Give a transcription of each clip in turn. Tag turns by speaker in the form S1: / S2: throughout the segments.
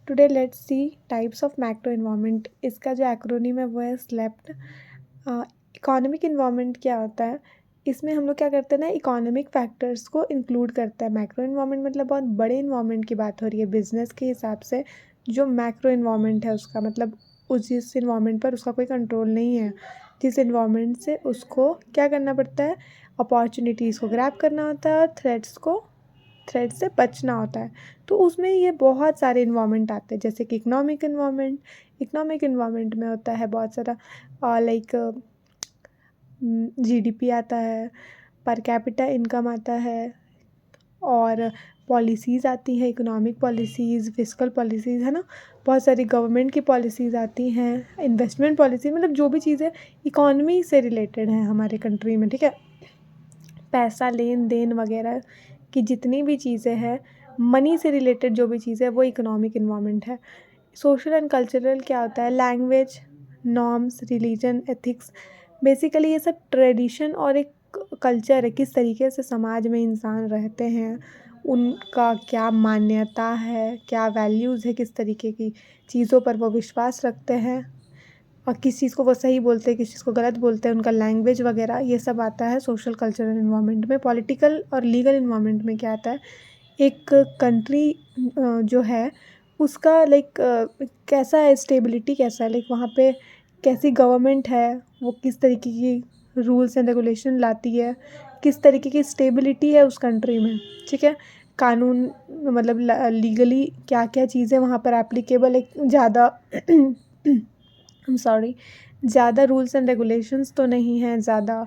S1: Today let's see types of macro environment. इसका जो acronym है वो है स्लेप्ट। इकोनॉमिक इन्वायरमेंट क्या होता है, इसमें हम लोग क्या करते हैं ना, इकोनॉमिक फैक्टर्स को इंक्लूड करता है। मैक्रो इन्वायरमेंट मतलब बहुत बड़े इन्वायरमेंट की बात हो रही है बिजनेस के हिसाब से। जो मैक्रो इन्वायरमेंट है उसका मतलब उस जिस इन्वायरमेंट पर उसका कोई कंट्रोल नहीं है, जिस इन्वायरमेंट से उसको क्या करना पड़ता है, अपॉर्चुनिटीज़ को ग्रैब करना होता है और थ्रेट से बचना होता है। तो उसमें ये बहुत सारे इन्वायरमेंट आते हैं, जैसे कि इकोनॉमिक इन्वायरमेंट में होता है बहुत सारा लाइक जीडीपी आता है, पर कैपिटा इनकम आता है, और पॉलिसीज़ आती हैं, इकोनॉमिक पॉलिसीज़, फिस्कल पॉलिसीज़, है ना। बहुत सारी गवर्नमेंट की पॉलिसीज़ आती हैं, इन्वेस्टमेंट पॉलिसी, मतलब जो भी चीज़ें इकॉनमी से रिलेटेड हैं हमारे कंट्री में, ठीक है। पैसा लेन देन वगैरह की जितनी भी चीज़ें हैं, मनी से रिलेटेड जो भी चीज़ें है वो इकोनॉमिक इन्वायरमेंट है। सोशल एंड कल्चरल क्या होता है, language, norms, religion, ethics, basically ये सब ट्रेडिशन और एक कल्चर है, किस तरीके से समाज में इंसान रहते हैं, उनका क्या मान्यता है, क्या वैल्यूज़ है, किस तरीके की चीज़ों पर वो विश्वास रखते हैं, और किस चीज़ को वो सही बोलते हैं, किस चीज़ को गलत बोलते हैं, उनका लैंग्वेज वगैरह, ये सब आता है सोशल कल्चरल इन्वायरमेंट में। पॉलिटिकल और लीगल इन्वायरमेंट में क्या आता है, एक कंट्री जो है उसका लाइक कैसा है, स्टेबिलिटी कैसा है, लाइक वहाँ पे कैसी गवर्नमेंट है, वो किस तरीके की रूल्स एंड रेगुलेशन लाती है, किस तरीके की स्टेबिलिटी है उस कंट्री में, ठीक है। कानून मतलब लीगली क्या क्या चीज़ें वहाँ पर एप्लीकेबल, एक ज़्यादा सॉरी, ज़्यादा रूल्स एंड रेगुलेशंस तो नहीं हैं, ज़्यादा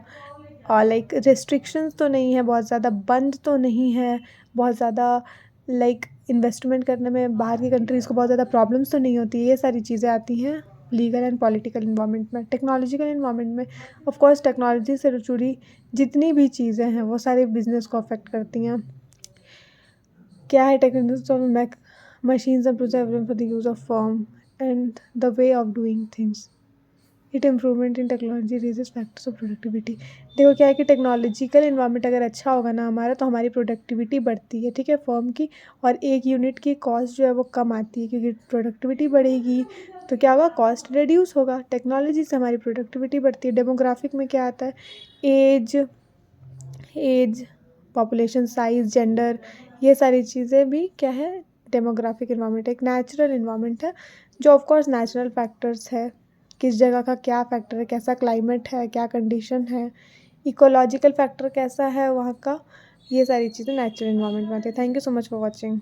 S1: लाइक रिस्ट्रिक्शंस तो नहीं है, बहुत ज़्यादा बंद तो नहीं है, बहुत ज़्यादा लाइक इन्वेस्टमेंट करने में बाहर की कंट्रीज़ को बहुत ज़्यादा प्रॉब्लम्स तो नहीं होती है। ये सारी चीज़ें आती हैं लीगल एंड पॉलिटिकल इन्वायरमेंट में। टेक्नोलॉजिकल इन्वायरमेंट में ऑफ कोर्स टेक्नोलॉजी से जुड़ी जितनी भी चीज़ें हैं वो सारे बिजनेस को अफेक्ट करती हैं। क्या है technology, machines and process for the use of form and the way of doing things. It improvement in technology raises factors of productivity. देखो क्या है कि टेक्नोलॉजिकल इन्वायरमेंट अगर अच्छा होगा ना हमारा, तो हमारी प्रोडक्टिविटी बढ़ती है, ठीक है, फर्म की, और एक यूनिट की कॉस्ट जो है वो कम आती है, क्योंकि प्रोडक्टिविटी बढ़ेगी तो क्या होगा, कॉस्ट रिड्यूस होगा। टेक्नोलॉजी से हमारी प्रोडक्टिविटी बढ़ती है। डेमोग्राफिक में क्या आता है, age age population size, gender, ये सारी चीज़ें भी क्या है, डेमोग्राफिक इन्वायरमेंट। एक नेचुरल इन्वायरमेंट है जो ऑफ कोर्स नेचुरल फैक्टर्स है, किस जगह का क्या फैक्टर है, कैसा क्लाइमेट है, क्या कंडीशन है, इकोलॉजिकल फैक्टर कैसा है वहाँ का, ये सारी चीज़ें नेचुरल इन्वायरमेंट में आती है। Thank you so much for watching.